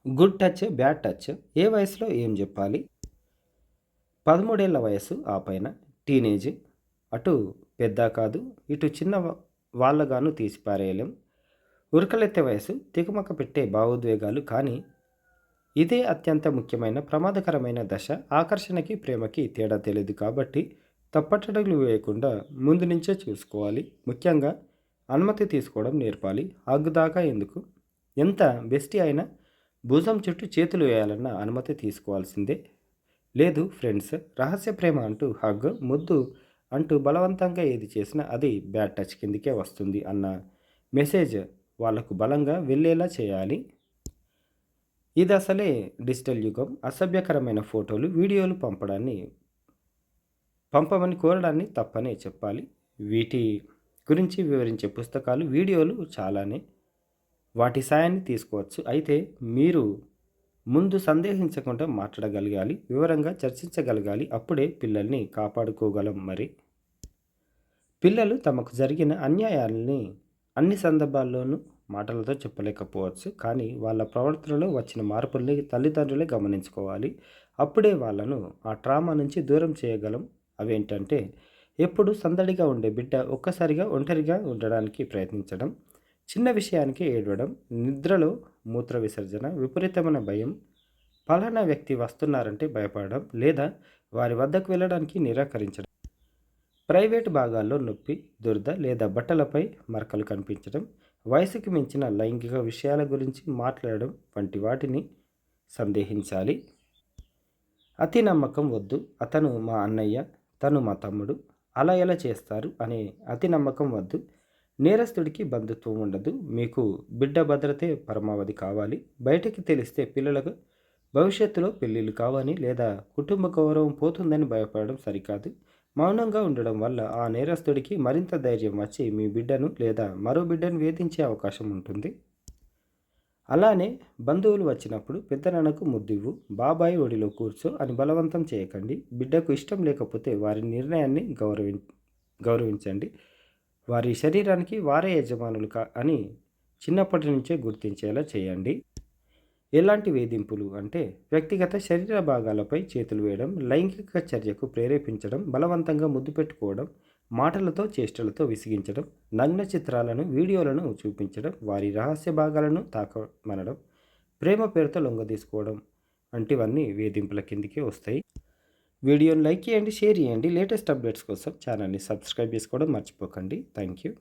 Good touch, bad touch. ఏ వయసులో ఏం జెప్పాలి? 13 ఏళ్ల వయస్సు ఆ పైన టీనేజ్. అటు పెద్ద కాదు, ఇటు చిన్న వాళ్ళగాను తీసి పారేయలేం. ఉరకలెత్తే వయసు, తికమక పెట్టే భావోద్వేగాలు. కానీ ఇదే అత్యంత ముఖ్యమైన, ప్రమాదకరమైన దశ. ఆకర్షణకి, ప్రేమకి తేడా తెలీదు కాబట్టి తప్పటడుగులు వేయకుండా ముందు నుంచే చూసుకోవాలి. ముఖ్యంగా అనుమతి తీసుకోవడం నేర్పాలి. హగ్ దాకా ఎందుకు? ఎంత బెస్టీ అయినా భుజం చుట్టూ చేతులు వేయాలన్న అనుమతి తీసుకోవాల్సిందే. లేదు ఫ్రెండ్స్, రహస్య ప్రేమ అంటూ హగ్, ముద్దు అంటూ బలవంతంగా ఏది చేసినా అది బ్యాడ్ టచ్ కిందికే వస్తుంది అన్న మెసేజ్ వాళ్ళకు బలంగా వెళ్ళేలా చేయాలి. ఇది అసలే డిజిటల్ యుగం. అసభ్యకరమైన ఫోటోలు, వీడియోలు పంపమని కోరడాన్ని తప్పనే చెప్పాలి. వీటి గురించి వివరించే పుస్తకాలు, వీడియోలు చాలానే. వాటి సాయాన్ని తీసుకోవచ్చు. అయితే మీరు ముందు సందేహించకుండా మాట్లాడగలగాలి, వివరంగా చర్చించగలగాలి. అప్పుడే పిల్లల్ని కాపాడుకోగలం. మరి పిల్లలు తమకు జరిగిన అన్యాయాల్ని అన్ని సందర్భాల్లోనూ మాటలతో చెప్పలేకపోవచ్చు. కానీ వాళ్ళ ప్రవర్తనలో వచ్చిన మార్పుల్ని తల్లిదండ్రులే గమనించుకోవాలి. అప్పుడే వాళ్ళను ఆ ట్రామా నుంచి దూరం చేయగలం. అవేంటంటే, ఎప్పుడు సందడిగా ఉండే బిడ్డ ఒక్కసారిగా ఒంటరిగా ఉండడానికి ప్రయత్నించడం, చిన్న విషయానికి ఏడవడం, నిద్రలో మూత్ర విసర్జన, విపరీతమైన భయం, పలానా వ్యక్తి వస్తున్నారంటే భయపడడం, లేదా వారి వద్దకు వెళ్ళడానికి నిరాకరించడం, ప్రైవేటు భాగాల్లో నొప్పి, దురద లేదా బట్టలపై మరకలు కనిపించడం, వయసుకు మించిన లైంగిక విషయాల గురించి మాట్లాడడం వంటి వాటిని సందేహించాలి. అతి నమ్మకం వద్దు. అతను మా అన్నయ్య, తను మా తమ్ముడు, అలా ఎలా చేస్తారు అనే అతి నమ్మకం వద్దు. నేరస్తుడికి బంధుత్వం ఉండదు. మీకు బిడ్డ భద్రతే పరమావధి కావాలి. బయటికి తెలిస్తే పిల్లలకు భవిష్యత్తులో పెళ్ళిళ్ళు కావని లేదా కుటుంబ గౌరవం పోతుందని భయపడడం సరికాదు. మౌనంగా ఉండడం వల్ల ఆ నేరస్తుడికి మరింత ధైర్యం వచ్చి మీ బిడ్డను లేదా మరో బిడ్డను వేధించే అవకాశం ఉంటుంది. అలానే బంధువులు వచ్చినప్పుడు పెద్దనాన్నకు ముద్దివ్వు, బాబాయ్ ఒడిలో కూర్చో అని బలవంతం చేయకండి. బిడ్డకు ఇష్టం లేకపోతే వారి నిర్ణయాన్ని గౌరవించండి. వారి శరీరానికి వారే యజమానులు అని చిన్నప్పటి నుంచే గుర్తించేలా చేయండి. ఎలాంటి వేధింపులు అంటే, వ్యక్తిగత శరీర భాగాలపై చేతులు వేయడం, లైంగిక చర్యకు ప్రేరేపించడం, బలవంతంగా ముద్దు పెట్టుకోవడం, మాటలతో చేష్టలతో విసిగించడం, నగ్న చిత్రాలను, వీడియోలను చూపించడం, వారి రహస్య భాగాలను తాకమనడం, ప్రేమ పేరుతో లొంగదీసుకోవడం వంటివన్నీ వేధింపుల కిందికి వస్తాయి. వీడియోని లైక్ చేయండి, షేర్ చేయండి. లేటెస్ట్ అప్డేట్స్ కోసం ఛానల్ని సబ్స్క్రైబ్ చేసుకోవడం మర్చిపోకండి. Thank you.